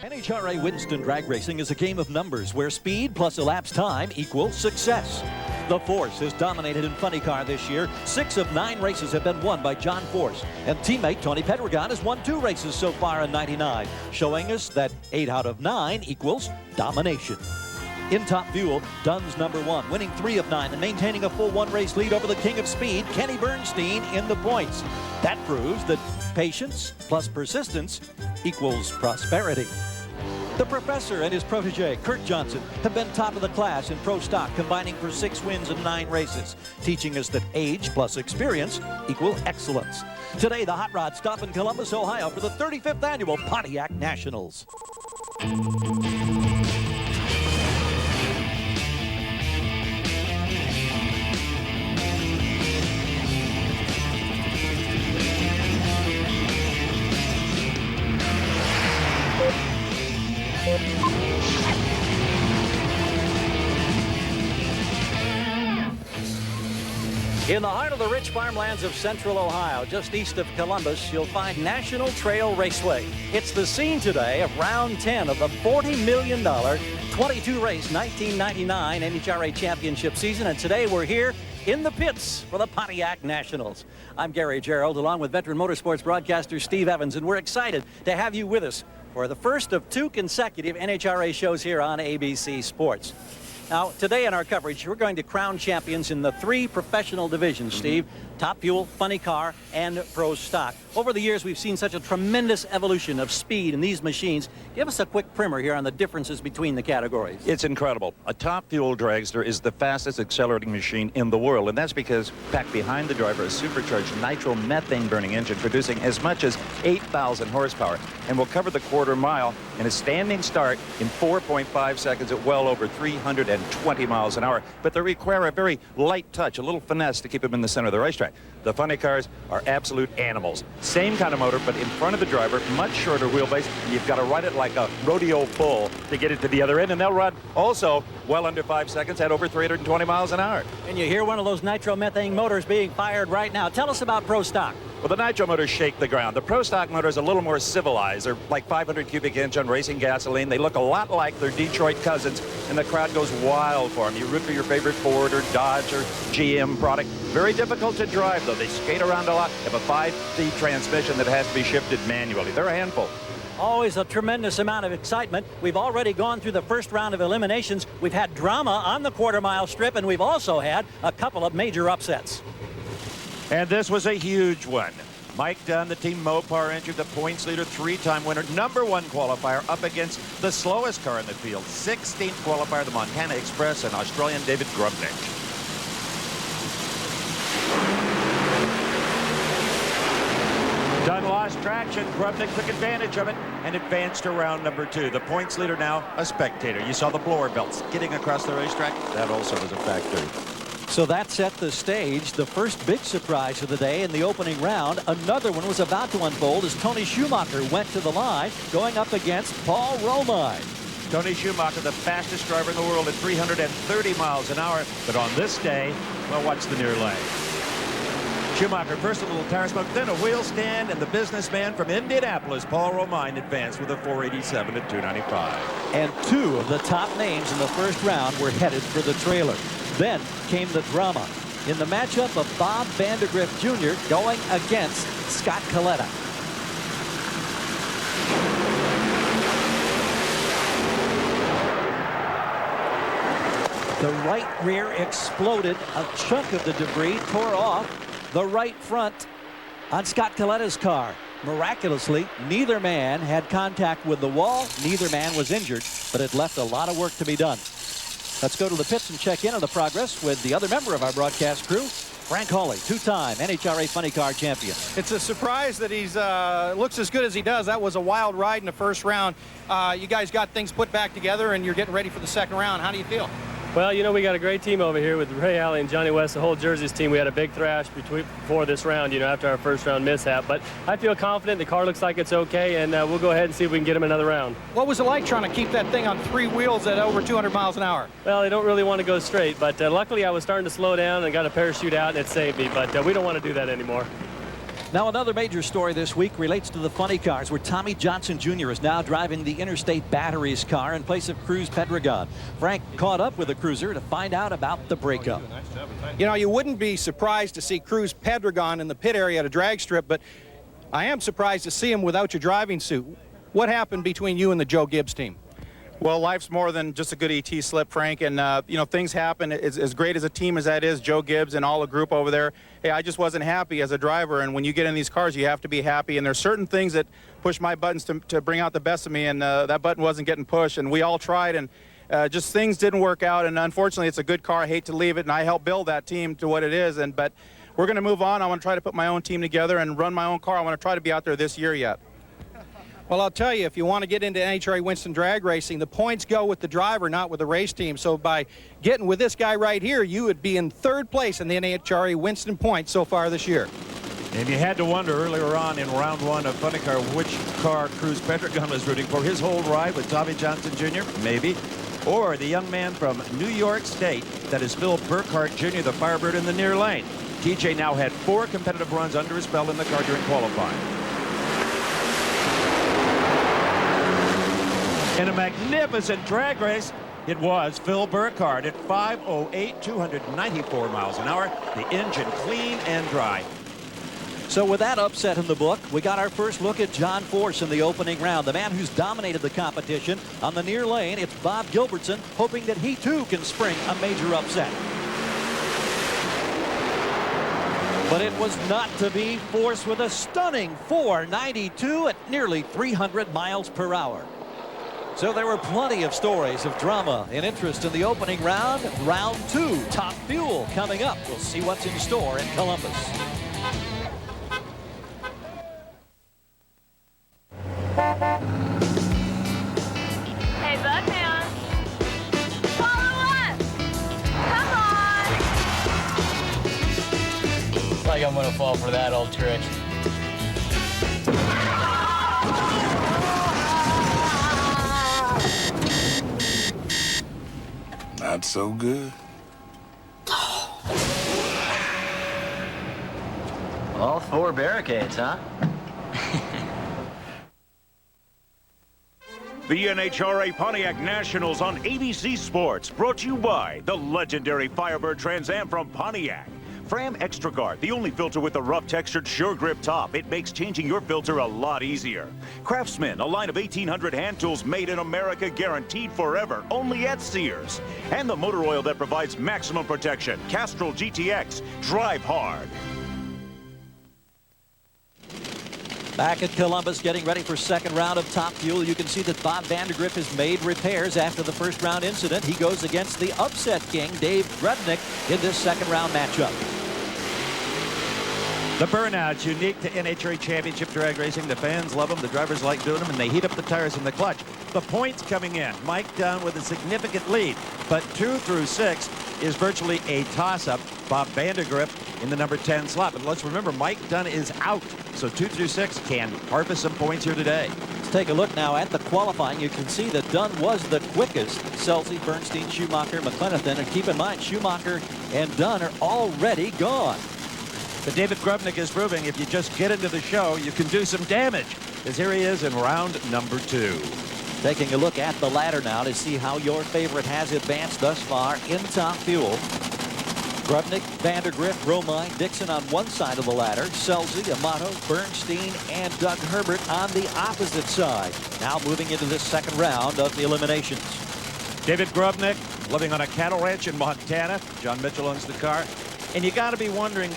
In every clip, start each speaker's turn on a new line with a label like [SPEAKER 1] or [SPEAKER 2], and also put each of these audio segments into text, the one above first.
[SPEAKER 1] NHRA Winston Drag Racing is a game of numbers where speed plus elapsed time equals success. The Force has dominated in funny car this year. 6 of 9 races have been won by John Force. And teammate Tony Pedregon has won 2 races so far in '99, showing us that 8 out of 9 equals domination. In Top Fuel, Dunn's #1, winning 3 of 9 and maintaining a full 1-race lead over the king of speed, Kenny Bernstein, in the points. That proves that patience plus persistence equals prosperity. The professor and his protege, Kurt Johnson, have been top of the class in pro stock, combining for 6 wins in 9 races, teaching us that age plus experience equal excellence. Today, the Hot Rod stop in Columbus, Ohio for the 35th annual Pontiac Nationals. In the heart of the rich farmlands of central Ohio, just east of Columbus, you'll find National Trail Raceway. It's the scene today of round 10 of the $40 million 22-race 1999 NHRA championship season. And today we're here in the pits for the Pontiac Nationals. I'm Gary Gerald, along with veteran motorsports broadcaster Steve Evans, and we're excited to have you with us for the first of 2 consecutive NHRA shows here on ABC Sports. Now, today in our coverage, we're going to crown champions in the 3 professional divisions, Steve. Top Fuel, Funny Car, and Pro Stock. Over the years, we've seen such a tremendous evolution of speed in these machines. Give us a quick primer here on the differences between the categories.
[SPEAKER 2] It's incredible. A Top Fuel dragster is the fastest accelerating machine in the world, and that's because packed behind the driver a supercharged nitro-methane burning engine producing as much as 8,000 horsepower, and will cover the quarter mile in a standing start in 4.5 seconds at well over 320 miles an hour. But they require a very light touch, a little finesse to keep them in the center of the racetrack. The funny cars are absolute animals. Same kind of motor, but in front of the driver, much shorter wheelbase. You've got to ride it like a rodeo bull to get it to the other end, and they'll run also well under 5 seconds at over 320 miles an hour.
[SPEAKER 1] And you hear one of those nitro-methane motors being fired right now. Tell us about Pro Stock.
[SPEAKER 2] Well, the nitro motors shake the ground. The Pro Stock motor is a little more civilized. They're like 500 cubic inch on racing gasoline. They look a lot like their Detroit cousins, and the crowd goes wild for them. You root for your favorite Ford or Dodge or GM product. Very difficult to drive, though. They skate around a lot. They have a 5-speed transmission that has to be shifted manually. They're a handful.
[SPEAKER 1] Always a tremendous amount of excitement. We've already gone through the first round of eliminations. We've had drama on the quarter-mile strip, and we've also had a couple of major upsets.
[SPEAKER 2] And this was a huge one. Mike Dunn, the Team Mopar engine, the points leader, 3-time winner, #1 qualifier, up against the slowest car in the field, 16th qualifier, the Montana Express, and Australian David Grubnick. Dunn lost traction. Grubnick took advantage of it and advanced to round #2. The points leader now a spectator. You saw the blower belts getting across the racetrack. That also was a factor.
[SPEAKER 1] So that set the stage. The first big surprise of the day in the opening round. Another one was about to unfold as Tony Schumacher went to the line, going up against Paul Romine.
[SPEAKER 2] Tony Schumacher, the fastest driver in the world at 330 miles an hour. But on this day, well, watch the near leg. Schumacher first a little tire smoke, then a wheel stand, and the businessman from Indianapolis, Paul Romine, advanced with a 487 at 295.
[SPEAKER 1] And 2 of the top names in the first round were headed for the trailer. Then came the drama in the matchup of Bob Vandergriff Jr. going against Scott Coletta. The right rear exploded. A chunk of the debris tore off the right front on Scott Coletta's car. Miraculously, neither man had contact with the wall. Neither man was injured, but it left a lot of work to be done. Let's go to the pits and check in on the progress with the other member of our broadcast crew, Frank Hawley, 2-time NHRA Funny Car champion.
[SPEAKER 3] It's a surprise that he's looks as good as he does. That was a wild ride in the first round. You guys got things put back together, and you're getting ready for the second round. How do you feel?
[SPEAKER 4] Well, you know, we got a great team over here with Ray Alley and Johnny West, the whole Jerseys team. We had a big thrash before this round, you know, after our first round mishap. But I feel confident. The car looks like it's okay, and we'll go ahead and see if we can get him another round.
[SPEAKER 3] What was it like trying to keep that thing on 3 wheels at over 200 miles an hour?
[SPEAKER 4] Well, they don't really want to go straight, but luckily I was starting to slow down and got a parachute out, and it saved me. But we don't want to do that anymore.
[SPEAKER 1] Now, another major story this week relates to the funny cars, where Tommy Johnson Jr. is now driving the Interstate Batteries car in place of Cruz Pedregon. Frank caught up with the cruiser to find out about the breakup.
[SPEAKER 3] You know, you wouldn't be surprised to see Cruz Pedregon in the pit area at a drag strip, but I am surprised to see him without your driving suit. What happened between you and the Joe Gibbs team?
[SPEAKER 5] Well, life's more than just a good ET slip, Frank, and you know, things happen. As great as a team as that is, Joe Gibbs and all the group over there, hey, I just wasn't happy as a driver, and when you get in these cars, you have to be happy, and there's certain things that push my buttons to bring out the best of me, and that button wasn't getting pushed, and we all tried, and just things didn't work out, and unfortunately, it's a good car. I hate to leave it, and I helped build that team to what it is, but we're going to move on. I want to try to put my own team together and run my own car. I want to try to be out there this year yet.
[SPEAKER 3] Well, I'll tell you, if you want to get into NHRA Winston drag racing, the points go with the driver, not with the race team. So by getting with this guy right here, you would be in third place in the NHRA Winston points so far this year.
[SPEAKER 6] And you had to wonder earlier on in round one of Funny Car which car Cruz Pedregon was rooting for. His whole ride with Tommy Johnson Jr., maybe, or the young man from New York State, that is Phil Burkhart Jr., the Firebird in the near lane. TJ now had 4 competitive runs under his belt in the car during qualifying. In a magnificent drag race, it was Phil Burkhart at 5:08, 294 miles an hour. The engine clean and dry.
[SPEAKER 1] So with that upset in the book, we got our first look at John Force in the opening round. The man who's dominated the competition on the near lane, it's Bob Gilbertson, hoping that he too can spring a major upset. But it was not to be. Force with a stunning 492 at nearly 300 miles per hour. So there were plenty of stories of drama and interest in the opening round. Round 2, Top Fuel coming up. We'll see what's in store in Columbus.
[SPEAKER 7] Hey, Buckman. Follow us. Come on.
[SPEAKER 4] It's like I'm going to fall for that old trick.
[SPEAKER 8] Not so good.
[SPEAKER 9] All 4 barricades, huh?
[SPEAKER 10] The NHRA Pontiac Nationals on ABC Sports, brought to you by the legendary Firebird Trans Am from Pontiac. Fram Extra Guard, the only filter with a rough textured sure grip top. It makes changing your filter a lot easier. Craftsman, a line of 1,800 hand tools made in America, guaranteed forever, only at Sears. And the motor oil that provides maximum protection. Castrol GTX, drive hard.
[SPEAKER 1] Back at Columbus, getting ready for second round of Top Fuel. You can see that Bob Vandergriff has made repairs after the first round incident. He goes against the upset king, Dave Grubnick, in this second round matchup.
[SPEAKER 6] The burnout's unique to NHRA Championship drag racing. The fans love them, the drivers like doing them, and they heat up the tires in the clutch. The points coming in. Mike Dunn with a significant lead, but 2 through 6 is virtually a toss-up. Bob Vandergriff in the number 10 slot. But let's remember, Mike Dunn is out, so 2 through 6 can harvest some points here today.
[SPEAKER 1] Let's take a look now at the qualifying. You can see that Dunn was the quickest. Selzy, Bernstein, Schumacher, McLenathan, and keep in mind, Schumacher and Dunn are already gone.
[SPEAKER 6] But David Grubnick is proving if you just get into the show, you can do some damage. As here he is in round number 2.
[SPEAKER 1] Taking a look at the ladder now to see how your favorite has advanced thus far in Top Fuel. Grubnick, Vandergriff, Romine, Dixon on one side of the ladder. Selzy, Amato, Bernstein, and Doug Herbert on the opposite side. Now moving into this second round of the eliminations.
[SPEAKER 6] David Grubnick living on a cattle ranch in Montana. John Mitchell owns the car. And you got to be wondering,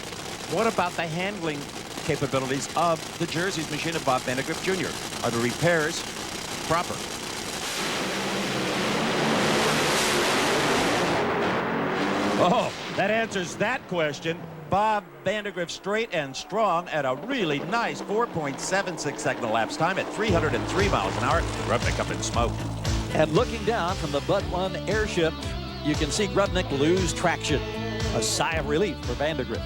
[SPEAKER 6] what about the handling capabilities of the Jersey's machine of Bob Vandergriff Jr.? Are the repairs proper? Oh, that answers that question. Bob Vandergriff straight and strong at a really nice 4.76 second elapsed time at 303 miles an hour. Grubnick up in smoke.
[SPEAKER 1] And looking down from the Bud 1 airship, you can see Grubnick lose traction. A sigh of relief for Vandergriff.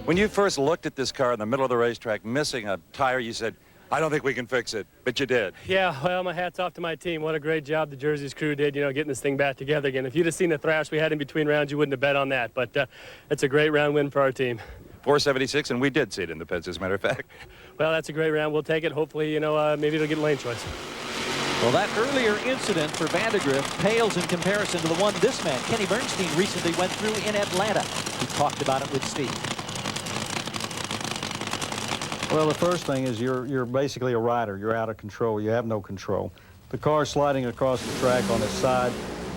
[SPEAKER 2] When you first looked at this car in the middle of the racetrack, missing a tire, you said, I don't think we can fix it, but you did.
[SPEAKER 4] Yeah, well, my hat's off to my team. What a great job the Jersey's crew did, you know, getting this thing back together again. If you'd have seen the thrash we had in between rounds, you wouldn't have bet on that. But it's a great round win for our team.
[SPEAKER 2] 476, and we did see it in the pits, as a matter of fact.
[SPEAKER 4] Well, that's a great round. We'll take it. Hopefully, maybe it'll get lane choice.
[SPEAKER 1] Well, that earlier incident for Vandegrift pales in comparison to the one this man, Kenny Bernstein, recently went through in Atlanta. He talked about it with Steve.
[SPEAKER 11] Well, the first thing is you're basically a rider. You're out of control. You have no control. The car's sliding across the track on its side.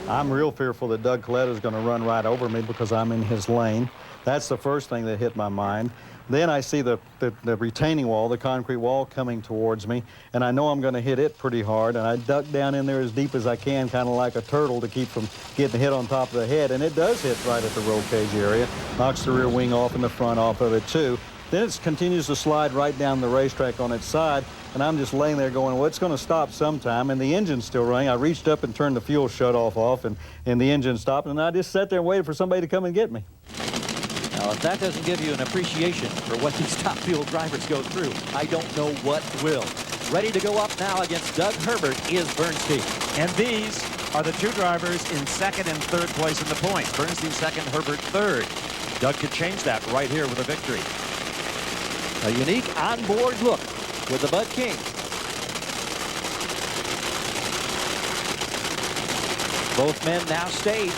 [SPEAKER 11] I'm real fearful that Doug Coletta is going to run right over me because I'm in his lane. That's the first thing that hit my mind. Then I see the retaining wall, the concrete wall coming towards me, and I know I'm going to hit it pretty hard, and I duck down in there as deep as I can, kind of like a turtle, to keep from getting hit on top of the head, and it does hit right at the roll cage area. Knocks the rear wing off and the front off of it, too. Then it continues to slide right down the racetrack on its side, and I'm just laying there going, well, it's going to stop sometime, and the engine's still running. I reached up and turned the fuel shut-off off, and the engine stopped, and I just sat there and waited for somebody to come and get me.
[SPEAKER 1] Now, if that doesn't give you an appreciation for what these top fuel drivers go through, I don't know what will. Ready to go up now against Doug Herbert is Bernstein.
[SPEAKER 6] And these are the two drivers in second and third place in the points. Bernstein second, Herbert third. Doug could change that right here with a victory.
[SPEAKER 1] A unique onboard look with the Bud King. Both men now staged.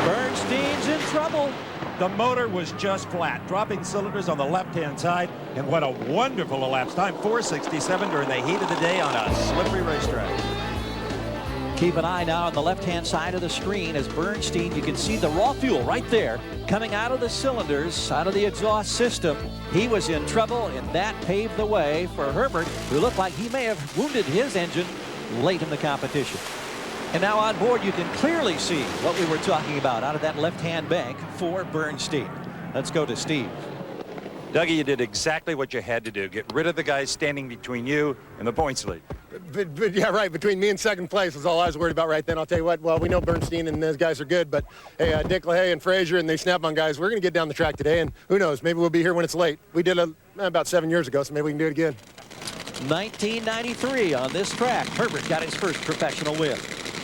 [SPEAKER 1] Bernstein's in trouble.
[SPEAKER 6] The motor was just flat, dropping cylinders on the left-hand side, and what a wonderful elapsed time, 4:67 during the heat of the day on a slippery racetrack.
[SPEAKER 1] Keep an eye now on the left-hand side of the screen as Bernstein, you can see the raw fuel right there coming out of the cylinders, out of the exhaust system. He was in trouble, and that paved the way for Herbert, who looked like he may have wounded his engine late in the competition. And now on board, you can clearly see what we were talking about out of that left-hand bank for Bernstein. Let's go to Steve.
[SPEAKER 2] Dougie, you did exactly what you had to do. Get rid of the guys standing between you and the points lead.
[SPEAKER 12] But yeah, right. Between me and second place was all I was worried about right then. I'll tell you what, well, we know Bernstein and those guys are good, but hey, Dick LaHaye and Frazier and they Snap-on guys, we're going to get down the track today, and who knows, maybe we'll be here when it's late. We did it about 7 years ago, so maybe we can do it again.
[SPEAKER 1] 1993 on this track. Herbert got his first professional win.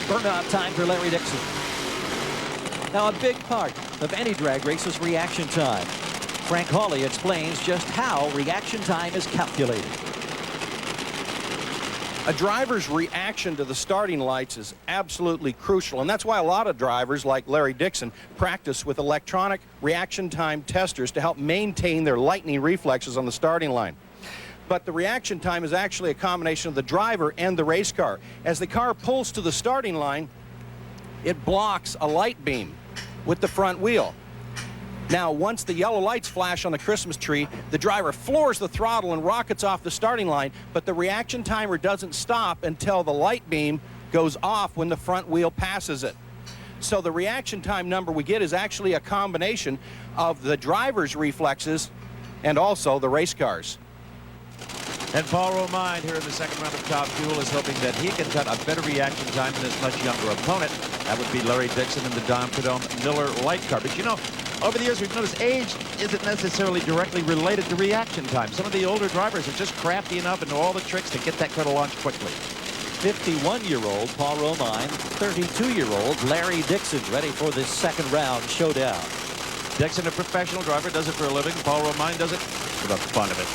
[SPEAKER 1] Burnout time for Larry Dixon. Now, a big part of any drag race is reaction time. Frank Hawley explains just how reaction time is calculated.
[SPEAKER 3] A driver's reaction to the starting lights is absolutely crucial, and that's why a lot of drivers like Larry Dixon practice with electronic reaction time testers to help maintain their lightning reflexes on the starting line. But the reaction time is actually a combination of the driver and the race car. As the car pulls to the starting line, it blocks a light beam with the front wheel. Now, once the yellow lights flash on the Christmas tree, the driver floors the throttle and rockets off the starting line, but the reaction timer doesn't stop until the light beam goes off when the front wheel passes it. So the reaction time number we get is actually a combination of the driver's reflexes and also the race cars.
[SPEAKER 6] And Paul Romine here in the second round of Top Fuel is hoping that he can cut a better reaction time than his much younger opponent. That would be Larry Dixon in the Dom Cadome Miller light car. But you know, over the years we've noticed age isn't necessarily directly related to reaction time. Some of the older drivers are just crafty enough and know all the tricks to get that car to launch quickly.
[SPEAKER 1] 51-year-old Paul Romine, 32-year-old Larry Dixon ready for this second round showdown.
[SPEAKER 6] Dixon, a professional driver, does it for a living. Paul Romine does it for the fun of it.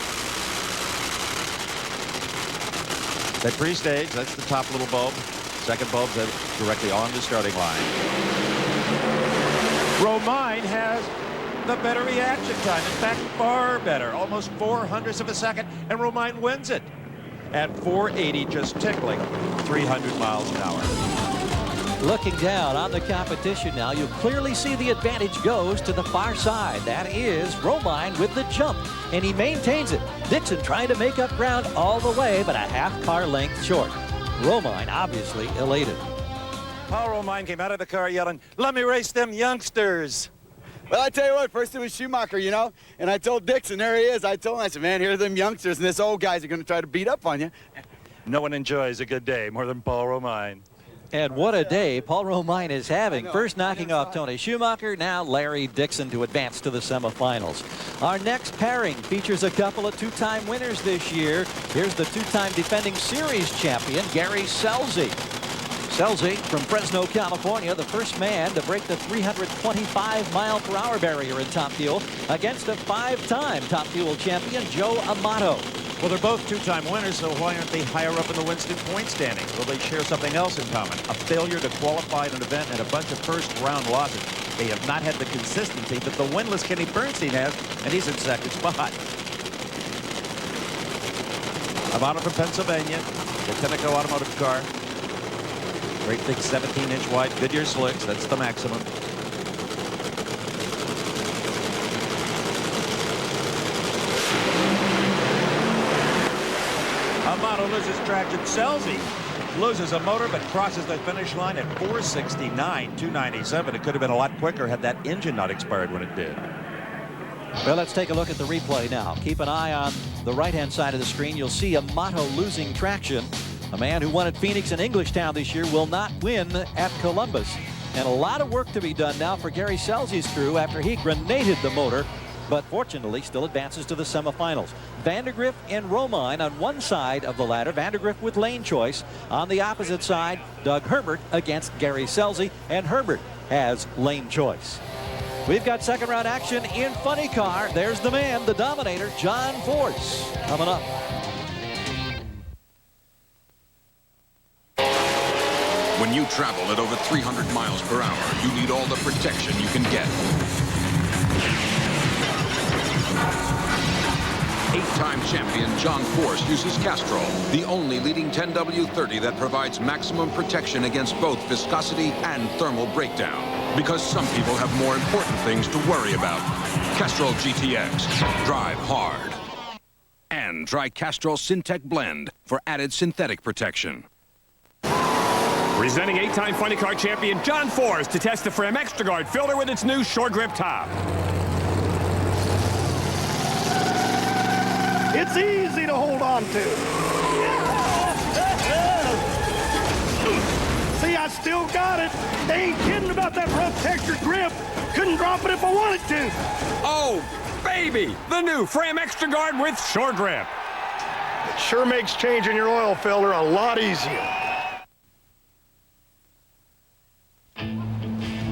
[SPEAKER 6] That pre-stage, that's the top little bulb. Second bulb directly on the starting line. Romine has the better reaction time. In fact, far better. Almost 0.04 of a second, and Romine wins it at 480, just tickling 300 miles an hour.
[SPEAKER 1] Looking down on the competition now, you clearly see the advantage goes to the far side. That is Romine with the jump, and he maintains it. Dixon trying to make up ground all the way, but a half car length short. Romine obviously elated.
[SPEAKER 6] Paul Romine came out of the car yelling, "Let me race them youngsters."
[SPEAKER 13] Well, I tell you what, first it was Schumacher, you know, and I told Dixon, there he is. I told him, I said, man, here are them youngsters, and this old guys are going to try to beat up on you.
[SPEAKER 2] No one enjoys a good day more than Paul Romine.
[SPEAKER 1] And what a day Paul Romine is having. First knocking off Tony Schumacher, now Larry Dixon to advance to the semifinals. Our next pairing features a couple of two-time winners this year. Here's the two-time defending series champion, Gary Scelzi. Scelzi from Fresno, California, the first man to break the 325-mile-per-hour barrier in Top Fuel against a five-time Top Fuel champion, Joe Amato.
[SPEAKER 6] Well, they're both two-time winners, so why aren't they higher up in the Winston point standings? Well, they share something else in common, a failure to qualify in an event and a bunch of first-round losses. They have not had the consistency that the winless Kenny Bernstein has, and he's in second spot. Amato from Pennsylvania, the Tenneco Automotive car. Great big 17-inch wide Goodyear slicks, that's the maximum. Amato loses traction. Scelzi loses a motor but crosses the finish line at 469, 297. It could have been a lot quicker had that engine not expired when it did.
[SPEAKER 1] Well, let's take a look at the replay now. Keep an eye on the right-hand side of the screen. You'll see Amato losing traction. A man who won at Phoenix and Englishtown this year will not win at Columbus. And a lot of work to be done now for Gary Scelzi's crew after he grenaded the motor, but fortunately still advances to the semifinals. Vandergriff and Romine on one side of the ladder. Vandergriff with lane choice. On the opposite side, Doug Herbert against Gary Scelzi, and Herbert has lane choice. We've got second round action in funny car. There's the man, the dominator, John Force, coming up.
[SPEAKER 14] When you travel at over 300 miles per hour, you need all the protection you can get. 8-time champion John Force uses Castrol, the only leading 10W30 that provides maximum protection against both viscosity and thermal breakdown. Because some people have more important things to worry about. Castrol GTX. Drive hard. And try Castrol Syntec Blend for added synthetic protection.
[SPEAKER 15] Presenting 8-time funny car champion John Force to test the Fram Extra Guard filter with its new short grip top.
[SPEAKER 16] It's easy to hold on to. See, I still got it. They ain't kidding about that rough textured grip. Couldn't drop it if I wanted to.
[SPEAKER 15] Oh, baby! The new Fram Extra Guard with short grip.
[SPEAKER 16] It sure makes changing your oil filter a lot easier.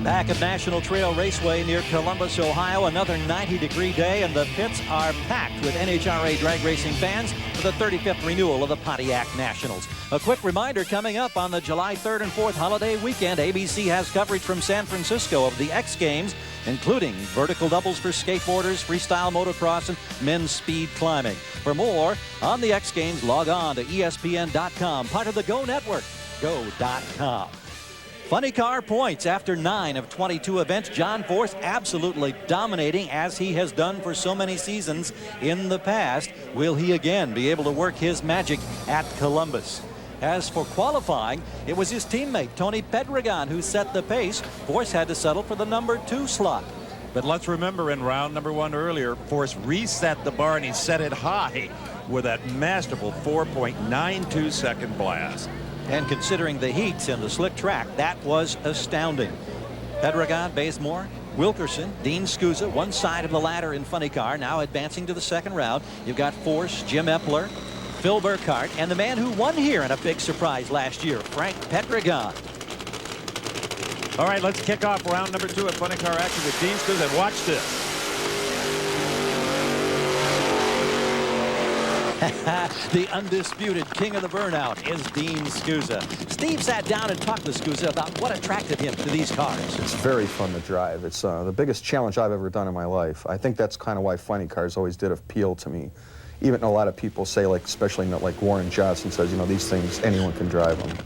[SPEAKER 1] Back at National Trail Raceway near Columbus, Ohio, another 90-degree day, and the pits are packed with NHRA drag racing fans for the 35th renewal of the Pontiac Nationals. A quick reminder, coming up on the July 3rd and 4th holiday weekend, ABC has coverage from San Francisco of the X Games, including vertical doubles for skateboarders, freestyle motocross, and men's speed climbing. For more on the X Games, log on to ESPN.com, part of the Go Network, go.com. Funny car points after 9 of 22 events. John Force absolutely dominating as he has done for so many seasons in the past. Will he again be able to work his magic at Columbus? As for qualifying, it was his teammate Tony Pedregon who set the pace. Force had to settle for the number 2 slot.
[SPEAKER 6] But let's remember, in round number 1 earlier, Force reset the bar and he set it high with that masterful 4.92 second blast.
[SPEAKER 1] And considering the heats and the slick track, that was astounding. Pedregon, Bazemore, Wilkerson, Dean Scusa, one side of the ladder in funny car, now advancing to the second round. You've got Force, Jim Epler, Phil Burkhart, and the man who won here in a big surprise last year, Frank Pedregon.
[SPEAKER 6] All right, let's kick off round number 2 of funny car action with Dean Scusa. And watch this.
[SPEAKER 1] The undisputed king of the burnout is Dean Scusa. Steve sat down and talked to Scusa about what attracted him to these cars.
[SPEAKER 17] It's very fun to drive. It's the biggest challenge I've ever done in my life. I think that's kind of why funny cars always did appeal to me. Even a lot of people say, like, especially like Warren Johnson says, you know, these things, anyone can drive them.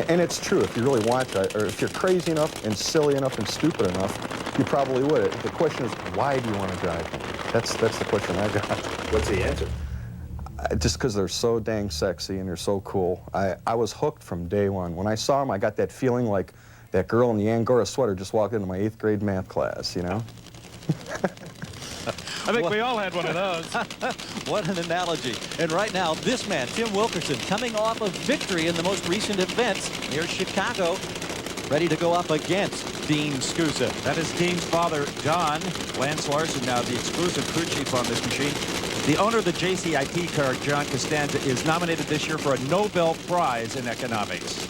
[SPEAKER 17] And it's true. If you really want to, or if you're crazy enough and silly enough and stupid enough, you probably would. The question is, why do you want to drive them? That's the question I got.
[SPEAKER 18] What's the answer?
[SPEAKER 17] Just because they're so dang sexy and they're so cool. I was hooked from day one. When I saw them, I got that feeling like that girl in the Angora sweater just walked into my 8th grade math class, you know?
[SPEAKER 6] I think we all had one of those.
[SPEAKER 1] What an analogy. And right now, this man, Tim Wilkerson, coming off a victory in the most recent events near Chicago, ready to go up against Dean Scusa.
[SPEAKER 6] That is Dean's father, John. Lance Larson, now the exclusive crew chief on this machine. The owner of the JCIT car, John Costanza, is nominated this year for a Nobel Prize in economics.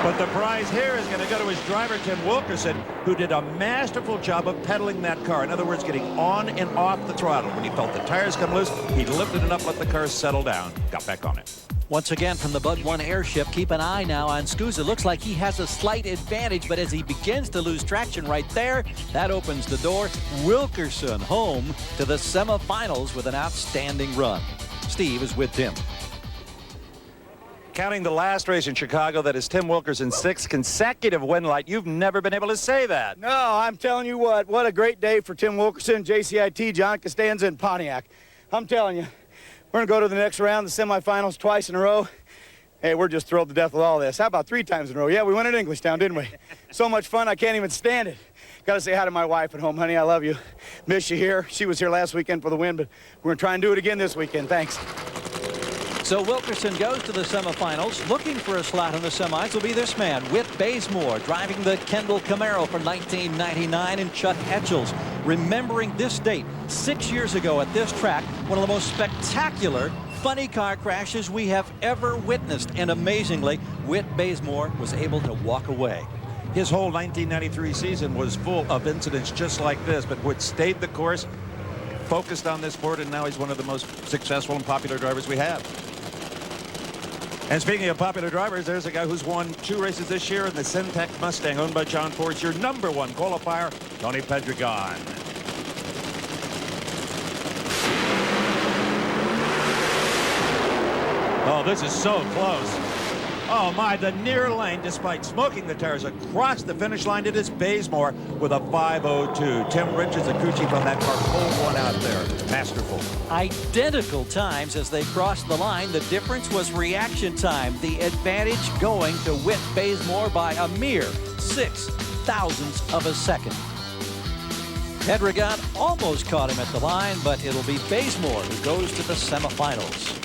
[SPEAKER 6] But the prize here is going to go to his driver, Tim Wilkerson, who did a masterful job of pedaling that car. In other words, getting on and off the throttle. When he felt the tires come loose, he lifted it up, let the car settle down, got back on it.
[SPEAKER 1] Once again from the Bud 1 airship, keep an eye now on Scusa. Looks like he has a slight advantage, but as he begins to lose traction right there, that opens the door. Wilkerson home to the semifinals with an outstanding run. Steve is with Tim.
[SPEAKER 2] Counting the last race in Chicago, that is Tim Wilkerson's 6th consecutive win light. You've never been able to say that.
[SPEAKER 13] No, I'm telling you what a great day for Tim Wilkerson, JCIT, John Costanza, and Pontiac. I'm telling you, we're going to go to the next round, the semifinals, twice in a row. Hey, we're just thrilled to death with all this. How about 3 times in a row? Yeah, we won at Englishtown, didn't we? So much fun, I can't even stand it. Got to say hi to my wife at home, honey. I love you. Miss you here. She was here last weekend for the win, but we're going to try and do it again this weekend. Thanks.
[SPEAKER 1] So Wilkerson goes to the semifinals. Looking for a slot in the semis will be this man, Whit Bazemore, driving the Kendall Camaro for 1999, and Chuck Etchells. Remembering this date, 6 years ago at this track, one of the most spectacular funny car crashes we have ever witnessed. And amazingly, Whit Bazemore was able to walk away.
[SPEAKER 6] His whole 1993 season was full of incidents just like this, but Whit stayed the course, focused on this sport, and now he's one of the most successful and popular drivers we have. And speaking of popular drivers, there's a guy who's won 2 races this year in the Syntec Mustang owned by John Force, your #1 qualifier, Tony Pedregon. Oh, this is so close. Oh my, the near lane, despite smoking the tires across the finish line, it is Bazemore with a 5:02. Tim Richards, the crew chief on that car, pulled one out there. Masterful.
[SPEAKER 1] Identical times as they crossed the line. The difference was reaction time. The advantage going to Whit Bazemore by a mere 0.006 of a second. Pedregon almost caught him at the line, but it'll be Bazemore who goes to the semifinals.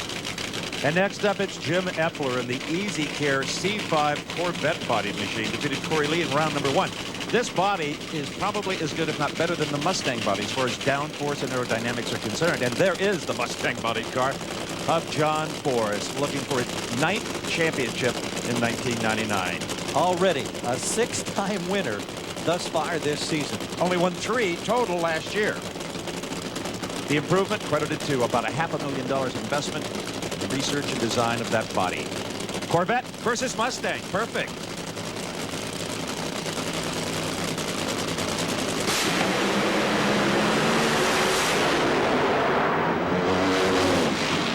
[SPEAKER 6] And next up, it's Jim Epler in the Easy Care C5 Corvette body machine. Defeated Corey Lee in round #1. This body is probably as good, if not better, than the Mustang body as far as downforce and aerodynamics are concerned. And there is the Mustang body car of John Force, looking for its 9th championship in 1999.
[SPEAKER 1] Already a 6-time winner thus far this season.
[SPEAKER 6] Only won 3 total last year. The improvement credited to about a $500,000 investment in the research and design of that body. Corvette versus Mustang. Perfect.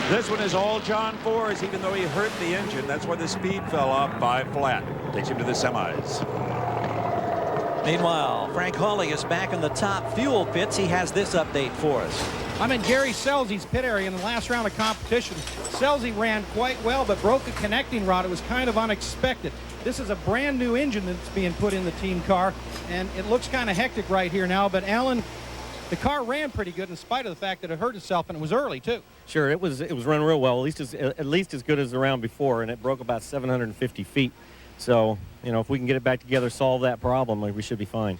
[SPEAKER 6] This one is all John Force, even though he hurt the engine. That's why the speed fell off 5 flat. Takes him to the semis.
[SPEAKER 1] Meanwhile, Frank Hawley is back in the top fuel pits. He has this update for us.
[SPEAKER 3] I'm in Gary Selzy's pit area in the last round of competition. Selzy ran quite well, but broke a connecting rod. It was kind of unexpected. This is a brand new engine that's being put in the team car, and it looks kind of hectic right here now. But Alan, the car ran pretty good in spite of the fact that it hurt itself, and it was early too.
[SPEAKER 4] Sure, it was running real well, at least as good as the round before, and it broke about 750 feet. So, you know, if we can get it back together, solve that problem, we should be fine.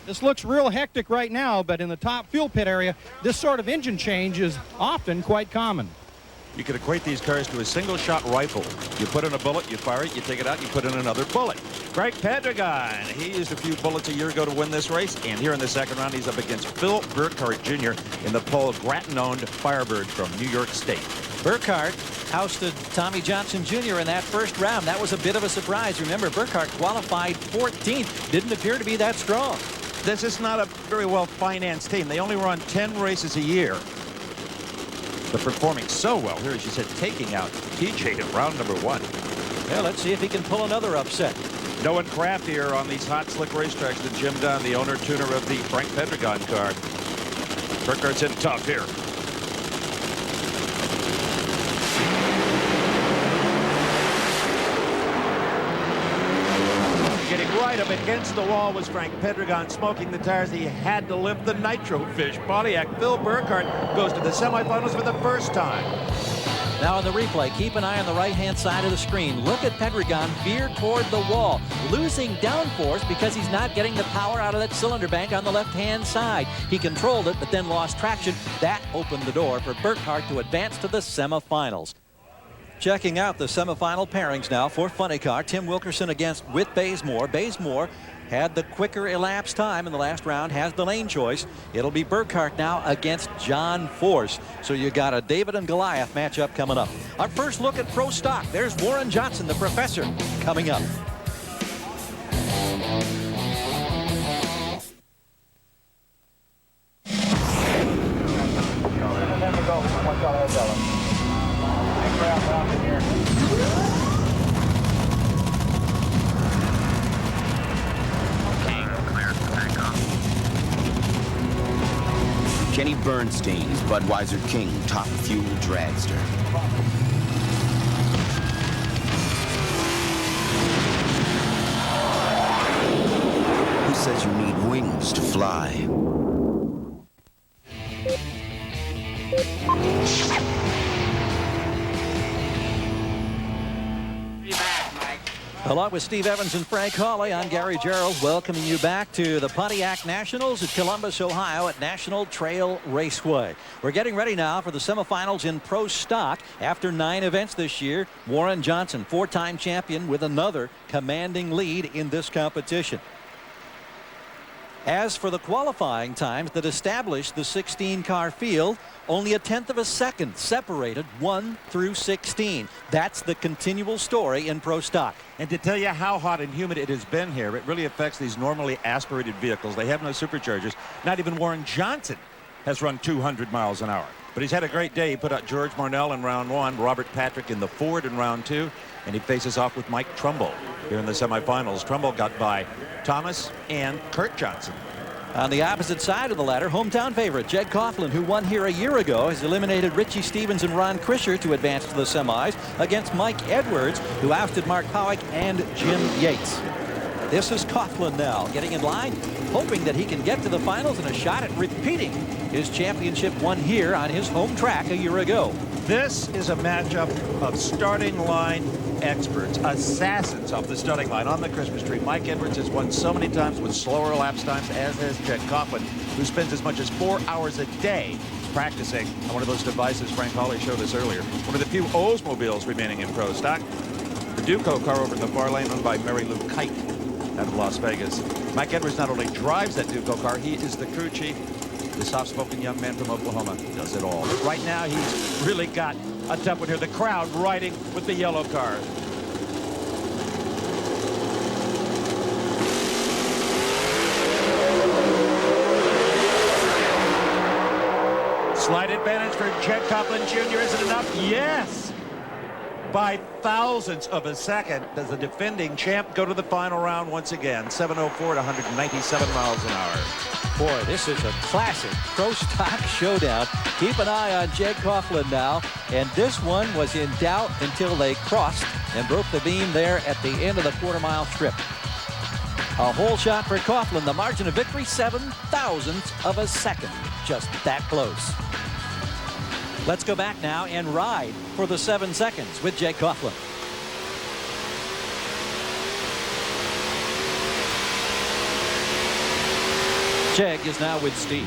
[SPEAKER 3] This looks real hectic right now, but in the top fuel pit area, this sort of engine change is often quite common.
[SPEAKER 6] You could equate these cars to a single-shot rifle. You put in a bullet, you fire it, you take it out, you put in another bullet. Greg Pedregon, he used a few bullets a year ago to win this race, and here in the second round, he's up against Phil Burkhardt Jr. in the Paul Grattan-owned Firebird from New York State.
[SPEAKER 1] Burkhardt ousted Tommy Johnson Jr. in that first round. That was a bit of a surprise. Remember, Burkhardt qualified 14th. Didn't appear to be that strong.
[SPEAKER 6] This is not a very well-financed team. They only run 10 races a year. But performing so well here, as you said, taking out TJ in round #1.
[SPEAKER 1] Yeah, let's see if he can pull another upset.
[SPEAKER 6] No one craftier on these hot, slick racetracks than Jim Dunn, the owner-tuner of the Frank Pedregon car. Burkhardt's in tough here. right up against the wall was Frank Pedregon, smoking the tires. He had to lift the nitro fish. Pontiac Phil Burkhardt goes to the semifinals for the first time.
[SPEAKER 1] Now on the replay, keep an eye on the right-hand side of the screen. Look at Pedregon veer toward the wall, losing downforce because he's not getting the power out of that cylinder bank on the left-hand side. He controlled it, but then lost traction. That opened the door for Burkhardt to advance to the semifinals. Checking out the semifinal pairings now for Funny Car. Tim Wilkerson against Whit Bazemore. Bazemore had the quicker elapsed time in the last round, has the lane choice. It'll be Burkhardt now against John Force. So you got a David and Goliath matchup coming up. Our first look at Pro Stock. There's Warren Johnson, the professor, coming up.
[SPEAKER 18] Kenny Bernstein's Budweiser King Top Fuel Dragster. Who says you need wings to fly?
[SPEAKER 1] Along with Steve Evans and Frank Hawley, I'm Gary Gerald, welcoming you back to the Pontiac Nationals at Columbus, Ohio at National Trail Raceway. We're getting ready now for the semifinals in Pro Stock. After 9 events this year, Warren Johnson, 4-time champion, with another commanding lead in this competition. As for the qualifying times that established the 16-car field, only a 1/10 of a second separated 1 through 16. That's the continual story in Pro Stock.
[SPEAKER 6] And to tell you how hot and humid it has been here, it really affects these normally aspirated vehicles. They have no superchargers. Not even Warren Johnson has run 200 miles an hour. But he's had a great day. He put out George Marnell in round 1, Robert Patrick in the Ford in round 2, and he faces off with Mike Trumbull here in the semifinals. Trumbull got by Thomas and Kurt Johnson.
[SPEAKER 1] On the opposite side of the ladder, hometown favorite Jed Coughlin, who won here a year ago, has eliminated Richie Stevens and Ron Krischer to advance to the semis against Mike Edwards, who ousted Mark Howick and Jim Yates. This is Coughlin now getting in line, hoping that he can get to the finals and a shot at repeating his championship won here on his home track a year ago.
[SPEAKER 6] This is a matchup of starting line experts, assassins off the starting line on the Christmas tree. Mike Edwards has won so many times with slower elapsed times, as has Jed Coughlin, who spends as much as 4 hours a day practicing on one of those devices Frank Hawley showed us earlier. One of the few Oldsmobiles remaining in Pro Stock. The Duco car over in the far lane, owned by Mary Lou Kite out of Las Vegas. Mike Edwards not only drives that Duco car, he is the crew chief. The soft-spoken young man from Oklahoma does it all. But right now, he's really got a tough one here. The crowd riding with the yellow car. Slight advantage for Jed Coughlin Jr. Is it enough? Yes! By thousandths of a second does the defending champ go to the final round once again. 7:04 at 197 miles an hour.
[SPEAKER 1] Boy, this is a classic Pro Stock showdown. Keep an eye on Jed Coughlin now. And this one was in doubt until they crossed and broke the beam there at the end of the quarter-mile strip. A whole shot for Coughlin. The margin of victory, 7/1000ths of a second. Just that close. Let's go back now and ride for the 7 seconds with Jed Coughlin. Jeg is now with Steve.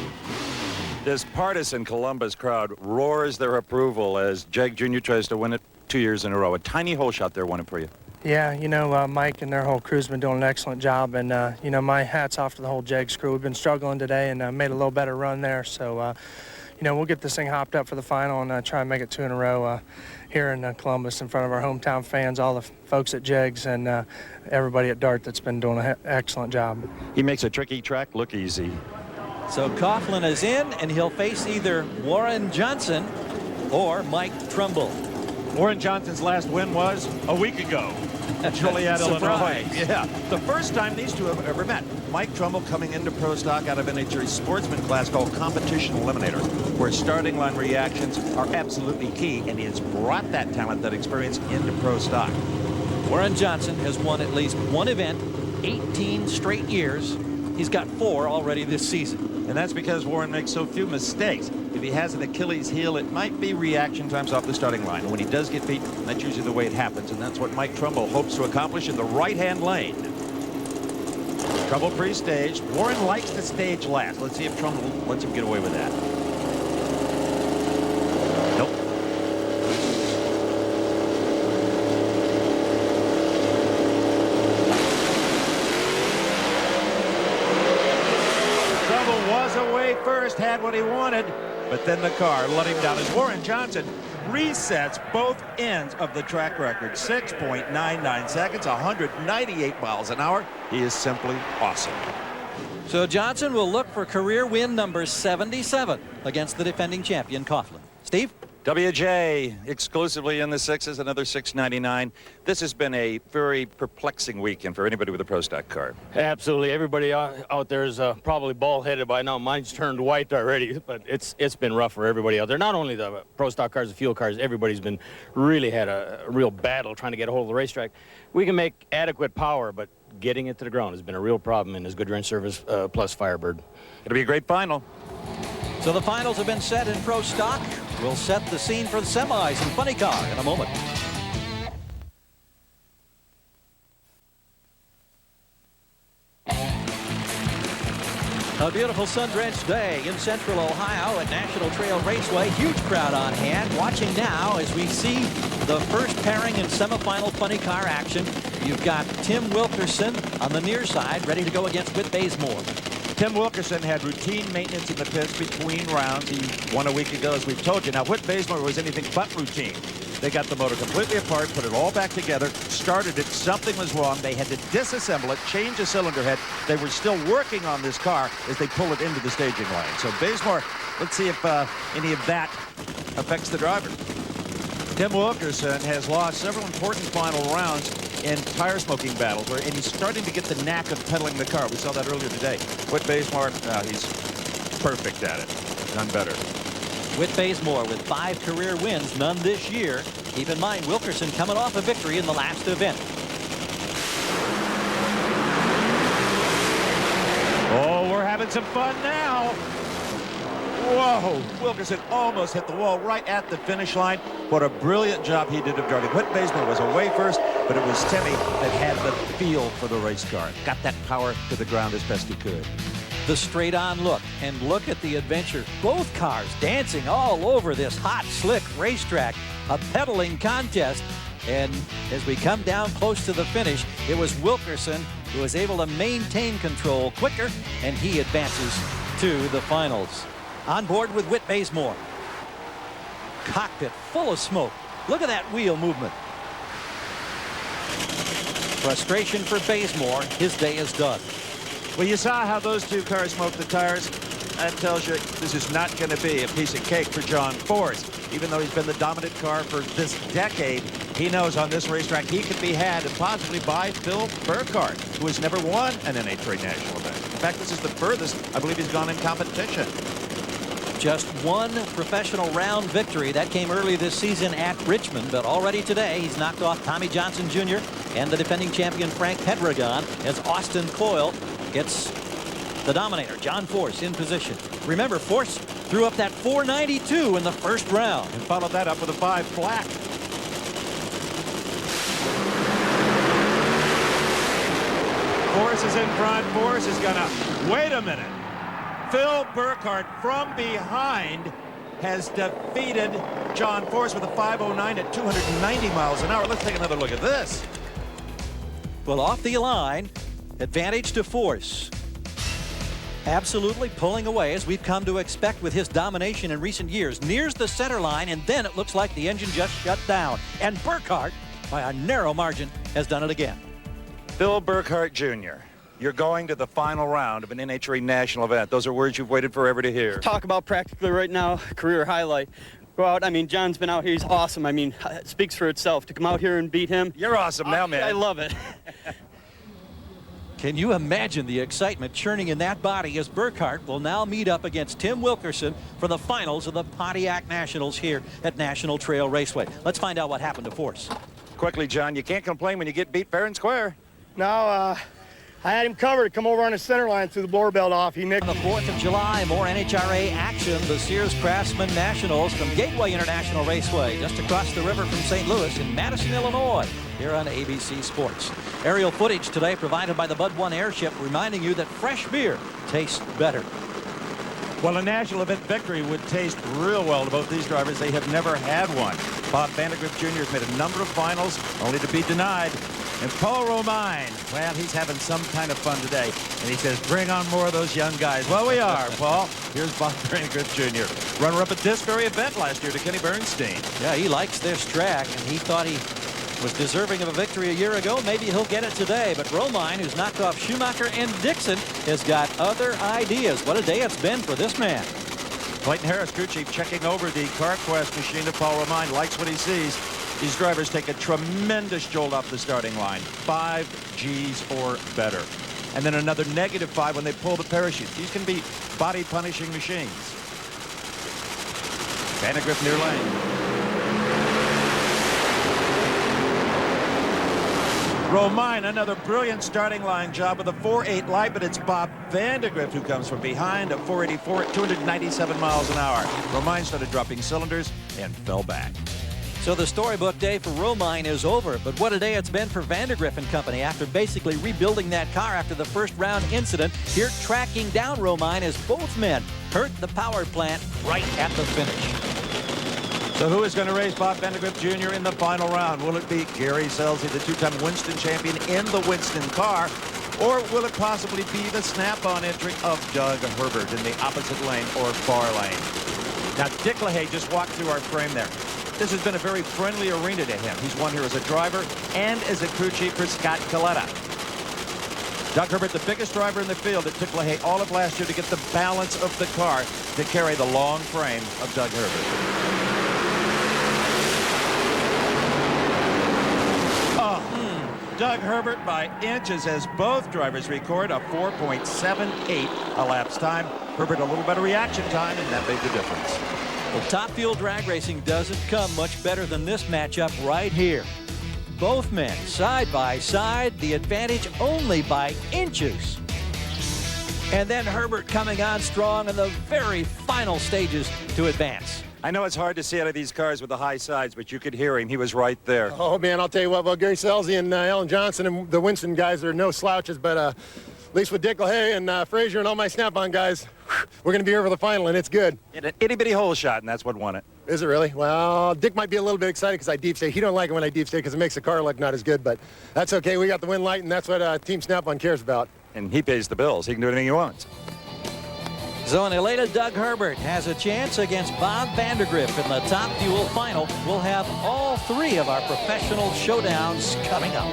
[SPEAKER 2] This partisan Columbus crowd roars their approval as Jeg Jr. tries to win it 2 years in a row. A tiny hole shot there won it for you.
[SPEAKER 19] Yeah, you know, Mike and their whole crew's been doing an excellent job, and, you know, my hat's off to the whole Jegs crew. We've been struggling today and made a little better run there, so, you know, we'll get this thing hopped up for the final and try and make it 2 in a row here in Columbus in front of our hometown fans, all the folks at Jegs, and everybody at Dart that's been doing an excellent job.
[SPEAKER 2] He makes a tricky track look easy.
[SPEAKER 1] So Coughlin is in, and he'll face either Warren Johnson or Mike Trumbull.
[SPEAKER 6] Warren Johnson's last win was a week ago. Joliet, Illinois. Yeah, the first time these two have ever met. Mike Trumbull coming into Pro Stock out of NHRA sportsman class called Competition Eliminator, where starting line reactions are absolutely key, and he has brought that talent, that experience into Pro Stock.
[SPEAKER 1] Warren Johnson has won at least one event 18 straight years. He's got 4 already this season.
[SPEAKER 6] And that's because Warren makes so few mistakes. If he has an Achilles heel, it might be reaction times off the starting line. And when he does get beat, that's usually the way it happens. And that's what Mike Trumbull hopes to accomplish in the right-hand lane. Trumbull pre-staged. Warren likes to stage last. Let's see if Trumbull lets him get away with that. Nope. Trumbull was away first, had what he wanted, but then the car let him down as Warren Johnson resets both ends of the track record. 6.99 seconds, 198 miles an hour. He is simply awesome.
[SPEAKER 1] So Johnson will look for career win number 77 against the defending champion Coughlin. Steve?
[SPEAKER 2] WJ exclusively in the 6s, another 699. This has been a very perplexing weekend for anybody with a Pro Stock car.
[SPEAKER 20] Absolutely. Everybody out there is probably bald-headed by now. Mine's turned white already, but it's been rough for everybody out there. Not only the Pro Stock cars, the fuel cars, everybody's been really had a real battle trying to get a hold of the racetrack. We can make adequate power, but getting it to the ground has been a real problem in this Good Range Service plus Firebird.
[SPEAKER 2] It'll be a great final.
[SPEAKER 1] So the finals have been set in Pro Stock. We'll set the scene for the semis in Funny Car in a moment. A beautiful sun-drenched day in central Ohio at National Trail Raceway. Huge crowd on hand. Watching now as we see the first pairing in semifinal Funny Car action. You've got Tim Wilkerson on the near side, ready to go against Whit Bazemore.
[SPEAKER 6] Tim Wilkerson had routine maintenance in the pits between rounds. He won a week ago, as we've told you. Now, Whit Bazemore was anything but routine. They got the motor completely apart, put it all back together, started it. Something was wrong. They had to disassemble it, change the cylinder head. They were still working on this car as they pull it into the staging line. So Bazemore, let's see if any of that affects the driver. Tim Wilkerson has lost several important final rounds in tire smoking battles, and he's starting to get the knack of pedaling the car. We saw that earlier today. Whit Bazemore, he's perfect at it. None better.
[SPEAKER 1] Whit Bazemore with 5 career wins, none this year. Keep in mind, Wilkerson coming off a victory in the last event.
[SPEAKER 6] Oh, we're having some fun now. Whoa, Wilkerson almost hit the wall right at the finish line. What a brilliant job he did of driving. Whit Bazemore was away first, but it was Timmy that had the feel for the race car. Got that power to the ground as best he could.
[SPEAKER 1] The straight-on look, and look at the adventure. Both cars dancing all over this hot, slick racetrack. A pedaling contest. And as we come down close to the finish, it was Wilkerson who was able to maintain control quicker, and he advances to the finals. On board with Whit Bazemore. Cockpit full of smoke. Look at that wheel movement. Frustration for Bazemore. His day is done.
[SPEAKER 6] Well, you saw how those two cars smoked the tires. That tells you this is not going to be a piece of cake for John Force. Even though he's been the dominant car for this decade, he knows on this racetrack he can be had and possibly by Phil Burkhardt, who has never won an NHRA national event. In fact, this is the furthest I believe he's gone in competition.
[SPEAKER 1] Just one professional round victory. That came early this season at Richmond, but already today he's knocked off Tommy Johnson Jr. and the defending champion Frank Pendragon as Austin Coyle gets the dominator, John Force, in position. Remember, Force threw up that 492 in the first round.
[SPEAKER 6] And followed that up with a 5 flat. Force is in front. Force is going to... Wait a minute. Phil Burkhardt from behind has defeated John Force with a 509 at 290 miles an hour. Let's take another look at this.
[SPEAKER 1] Well, off the line, advantage to Force. Absolutely pulling away, as we've come to expect with his domination in recent years. Nears the center line, and then it looks like the engine just shut down. And Burkhardt, by a narrow margin, has done it again.
[SPEAKER 2] Phil Burkhardt Jr., you're going to the final round of an NHRA national event. Those are words you've waited forever to hear.
[SPEAKER 21] Talk about practically right now, career highlight. Go out, I mean, John's been out here, he's awesome. I mean, it speaks for itself. To come out here and beat him.
[SPEAKER 2] You're awesome now, man.
[SPEAKER 21] I love it.
[SPEAKER 1] Can you imagine the excitement churning in that body as Burkhardt will now meet up against Tim Wilkerson for the finals of the Pontiac Nationals here at National Trail Raceway. Let's find out what happened to Force.
[SPEAKER 2] Quickly, John, you can't complain when you get beat fair and square.
[SPEAKER 13] No,
[SPEAKER 16] I had him covered to come over on the center line, threw the blower belt off. He nicked.
[SPEAKER 1] On the 4th of July, more NHRA action. The Sears Craftsman Nationals from Gateway International Raceway, just across the river from St. Louis in Madison, Illinois, here on ABC Sports. Aerial footage today provided by the Bud One Airship, reminding you that fresh beer tastes better.
[SPEAKER 6] Well, a national event victory would taste real well to both these drivers. They have never had one. Bob Vandergrift Jr. has made a number of finals, only to be denied. And Paul Romine, well, he's having some kind of fun today. And he says, bring on more of those young guys. Well, we are, Paul. Here's Bob Vandergrift Jr., runner-up at this very event last year to Kenny Bernstein.
[SPEAKER 1] Yeah, he likes this track, and he thought he was deserving of a victory a year ago. Maybe he'll get it today. But Romine, who's knocked off Schumacher and Dixon, has got other ideas. What a day it's been for this man.
[SPEAKER 6] Clayton Harris, crew chief, checking over the CarQuest machine of Paul Romine, likes what he sees. These drivers take a tremendous jolt off the starting line. 5 Gs or better. And then another -5 when they pull the parachute. These can be body-punishing machines. Vandergrift near lane. Romine, another brilliant starting line job with a 4.8 light, but it's Bob Vandergrift who comes from behind at 484 at 297 miles an hour. Romine started dropping cylinders and fell back.
[SPEAKER 1] So the storybook day for Romine is over, but what a day it's been for Vandergrift and company after basically rebuilding that car after the first round incident. Here tracking down Romine as both men hurt the power plant right at the finish.
[SPEAKER 6] So who is going to race Bob Vandergrift Jr. in the final round? Will it be Gary Scelzi, the two-time Winston champion in the Winston car? Or will it possibly be the snap-on entry of Doug Herbert in the opposite lane or far lane? Now, Dick LaHaye just walked through our frame there. This has been a very friendly arena to him. He's won here as a driver and as a crew chief for Scott Coletta. Doug Herbert, the biggest driver in the field, it took LaHaye all of last year to get the balance of the car to carry the long frame of Doug Herbert. Doug Herbert by inches as both drivers record a 4.78 elapsed time. Herbert a little better reaction time, and that made the difference.
[SPEAKER 1] Well, Top Fuel drag racing doesn't come much better than this matchup right here. Both men side by side, the advantage only by inches. And then Herbert coming on strong in the very final stages to advance.
[SPEAKER 6] I know it's hard to see out of these cars with the high sides, but you could hear him. He was right there.
[SPEAKER 12] Oh, man, I'll tell you what. Well, Gary Scelzi and Alan Johnson and the Winston guys are no slouches, but at least with Dick LaHaye and Frazier and all my snap-on guys, we're going to be here for the final, and it's good.
[SPEAKER 6] An itty-bitty hole shot, and that's what won it.
[SPEAKER 12] Is it really? Well, Dick might be a little bit excited because I deep stay. He don't like it when I deep stay because it makes the car look not as good, but that's okay. We got the win light, and that's what Team Snap-on cares about.
[SPEAKER 6] And he pays the bills. He can do anything he wants.
[SPEAKER 1] So an elated Doug Herbert has a chance against Bob Vandergrift in the Top Fuel final. We'll have all 3 of our professional showdowns coming up.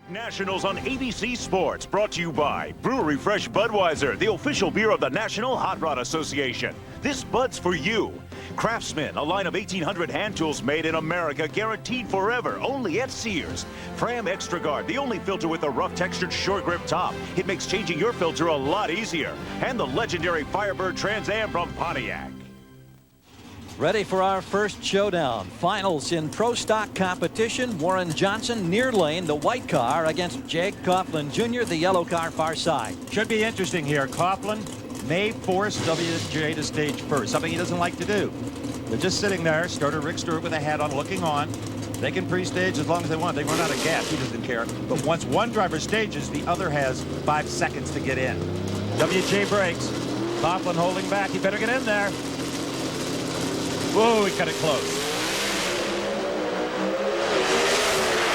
[SPEAKER 10] Nationals on ABC Sports, brought to you by Brewery Fresh Budweiser, the official beer of the National Hot Rod Association. This Bud's for you. Craftsman, a line of 1,800 hand tools made in America, guaranteed forever, only at Sears. Fram Extra Guard, the only filter with a rough textured short grip top. It makes changing your filter a lot easier. And the legendary Firebird Trans Am from Pontiac.
[SPEAKER 1] Ready for our first showdown. Finals in Pro Stock competition. Warren Johnson near lane, the white car, against Jake Coughlin Jr., the yellow car far side.
[SPEAKER 6] Should be interesting here. Coughlin may force WJ to stage first, something he doesn't like to do. They're just sitting there, starter Rick Stewart with a hat on, looking on. They can pre-stage as long as they want. They run out of gas. He doesn't care. But once one driver stages, the other has 5 seconds to get in. WJ brakes. Coughlin holding back. He better get in there. Whoa, he cut it close.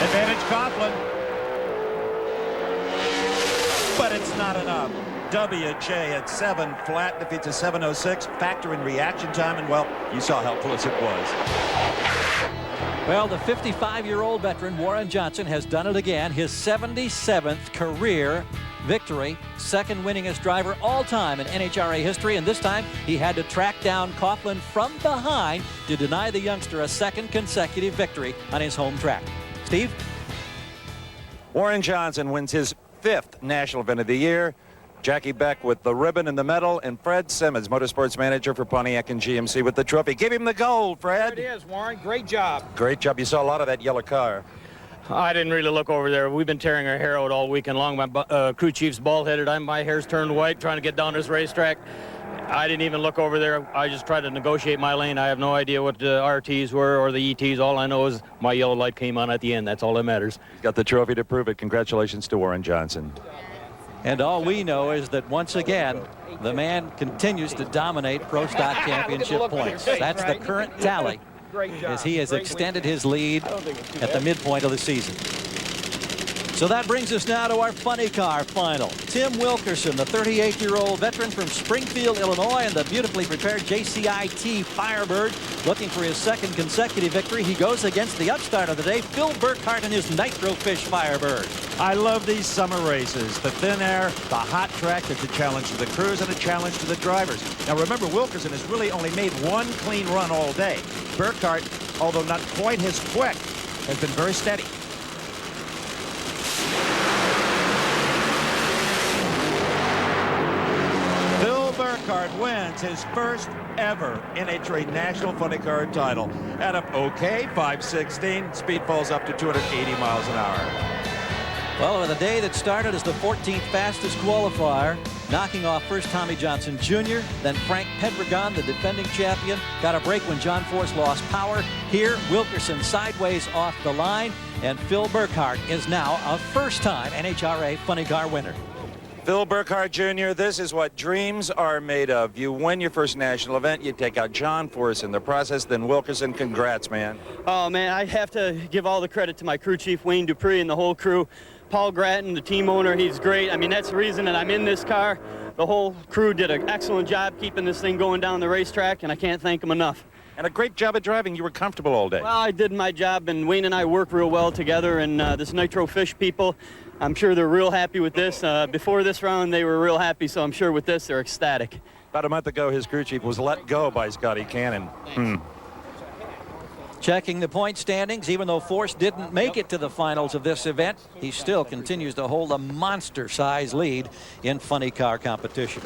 [SPEAKER 6] Advantage Coughlin. But it's not enough. WJ at 7 flat defeats a 7:06. Factor in reaction time, and well, you saw how close it was.
[SPEAKER 1] Well, the 55-year-old veteran Warren Johnson has done it again. His 77th career victory, second winningest driver all time in NHRA history, and this time he had to track down Coughlin from behind to deny the youngster a second consecutive victory on his home track. Steve?
[SPEAKER 6] Warren Johnson wins his 5th national event of the year. Jackie Beck with the ribbon and the medal, and Fred Simmons, motorsports manager for Pontiac and GMC, with the trophy. Give him the gold, Fred.
[SPEAKER 3] There it is, Warren. Great job.
[SPEAKER 6] Great job. You saw a lot of that yellow car.
[SPEAKER 20] I didn't really look over there. We've been tearing our hair out all weekend long. My crew chief's bald-headed. My hair's turned white trying to get down this racetrack. I didn't even look over there. I just tried to negotiate my lane. I have no idea what the RTs were or the ETs. All I know is my yellow light came on at the end. That's all that matters.
[SPEAKER 2] He's got the trophy to prove it. Congratulations to Warren Johnson.
[SPEAKER 1] And all we know is that once again, the man continues to dominate Pro Stock Championship points. That's the current tally as he has extended his lead at the midpoint of the season. So that brings us now to our funny car final. Tim Wilkerson, the 38-year-old veteran from Springfield, Illinois, and the beautifully prepared JCIT Firebird, looking for his second consecutive victory. He goes against the upstart of the day, Phil Burkhart, and his Nitro Fish Firebird.
[SPEAKER 6] I love these summer races. The thin air, the hot track. It's a challenge to the crews and a challenge to the drivers. Now remember, Wilkerson has really only made one clean run all day. Burkhart, although not quite as quick, has been very steady. Phil Burkhart wins his first ever NHRA National Funny Car title at an okay 5:16. Speed falls up to 280 miles an hour.
[SPEAKER 1] Well, with a day that started as the 14th fastest qualifier, knocking off first Tommy Johnson Jr., then Frank Pedregon, the defending champion, got a break when John Force lost power. Here, Wilkerson sideways off the line, and Phil Burkhart is now a first-time NHRA Funny Car winner.
[SPEAKER 2] Phil Burkhart Jr., this is what dreams are made of. You win your first national event, you take out John Force in the process, then Wilkerson, congrats, man.
[SPEAKER 21] Oh, man, I have to give all the credit to my crew chief, Wayne Dupree, and the whole crew. Paul Gratton, the team owner, he's great. I mean, that's the reason that I'm in this car. The whole crew did an excellent job keeping this thing going down the racetrack, and I can't thank them enough.
[SPEAKER 2] And a great job of driving. You were comfortable all day.
[SPEAKER 21] Well, I did my job, and Wayne and I work real well together, and this Nitro Fish people, I'm sure they're real happy with this. Before this round, they were real happy, so I'm sure with this, they're ecstatic.
[SPEAKER 2] About a month ago, his crew chief was let go by Scotty Cannon.
[SPEAKER 1] Checking the point standings, even though Force didn't make it to the finals of this event, he still continues to hold a monster-size lead in funny car competition.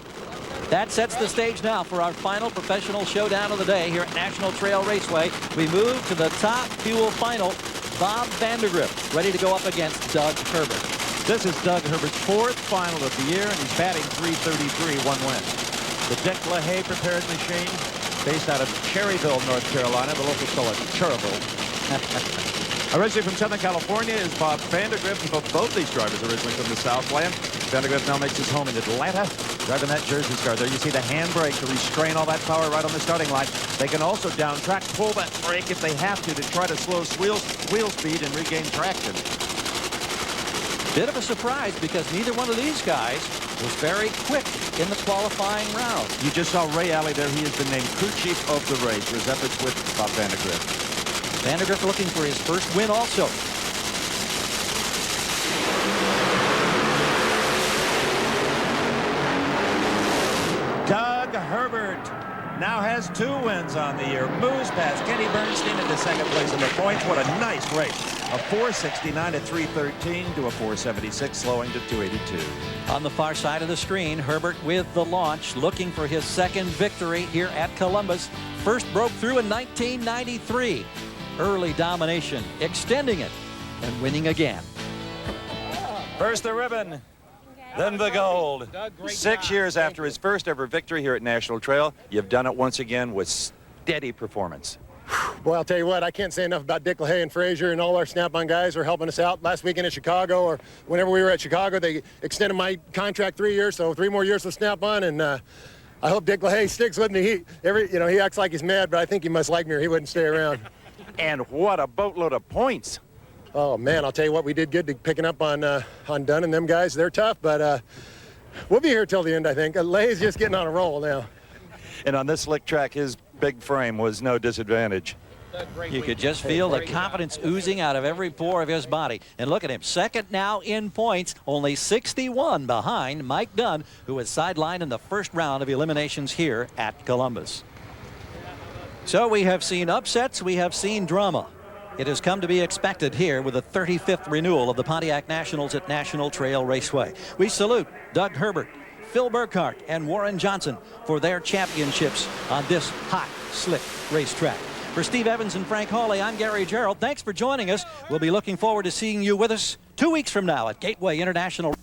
[SPEAKER 1] That sets the stage now for our final professional showdown of the day here at National Trail Raceway. We move to the top fuel final. Bob Vandergrift ready to go up against Doug Herbert.
[SPEAKER 6] This is Doug Herbert's fourth final of the year, and he's batting .333, one win. The Dick LaHaye prepared machine, based out of Cherryville, North Carolina. The locals call it Cherryville. Originally from Southern California is Bob Vandergrift. Both these drivers originally from the Southland. Vandergrift now makes his home in Atlanta, driving that Jersey car. There you see the handbrake to restrain all that power right on the starting line. They can also down track pull that brake if they have to try to slow wheel speed and regain traction.
[SPEAKER 1] Bit of a surprise because neither one of these guys was very quick in the qualifying round.
[SPEAKER 6] You just saw Ray Alley there. He has been named crew chief of the race for his efforts with Bob Vandergrift.
[SPEAKER 1] Vandergrift looking for his first win also.
[SPEAKER 6] Doug Herbert now has 2 wins on the year. Moves past Kenny Bernstein into second place in the points. What a nice race. A 469 at 313 to a 476, slowing to 282.
[SPEAKER 1] On the far side of the screen, Herbert with the launch, looking for his second victory here at Columbus. First broke through in 1993. Early domination, extending it, and winning again.
[SPEAKER 2] First the ribbon, then the gold. 6 years after his first ever victory here at National Trail, you've done it once again with steady performance.
[SPEAKER 12] Boy, I'll tell you what, I can't say enough about Dick LaHaye and Frazier and all our Snap-on guys are helping us out. Last weekend at Chicago, or whenever we were at Chicago, they extended my contract 3 years, so 3 more years with Snap-on, and I hope Dick LaHaye sticks with me. He acts like he's mad, but I think he must like me or he wouldn't stay around.
[SPEAKER 2] And what a boatload of points.
[SPEAKER 12] Oh, man, I'll tell you what, we did good to picking up on Dunn and them guys. They're tough, but we'll be here till the end, I think. LaHaye's just getting on a roll now.
[SPEAKER 2] And on this slick track, his big frame was no disadvantage.
[SPEAKER 1] You could just feel the confidence oozing out of every pore of his body. And look at him, second now in points, only 61 behind Mike Dunn, who was sidelined in the first round of eliminations here at Columbus. So we have seen upsets, we have seen drama. It has come to be expected here with the 35th renewal of the Pontiac Nationals at National Trail Raceway. We salute Doug Herbert, Phil Burkhart, and Warren Johnson for their championships on this hot, slick racetrack. For Steve Evans and Frank Hawley, I'm Gary Gerald. Thanks for joining us. We'll be looking forward to seeing you with us 2 weeks from now at Gateway International.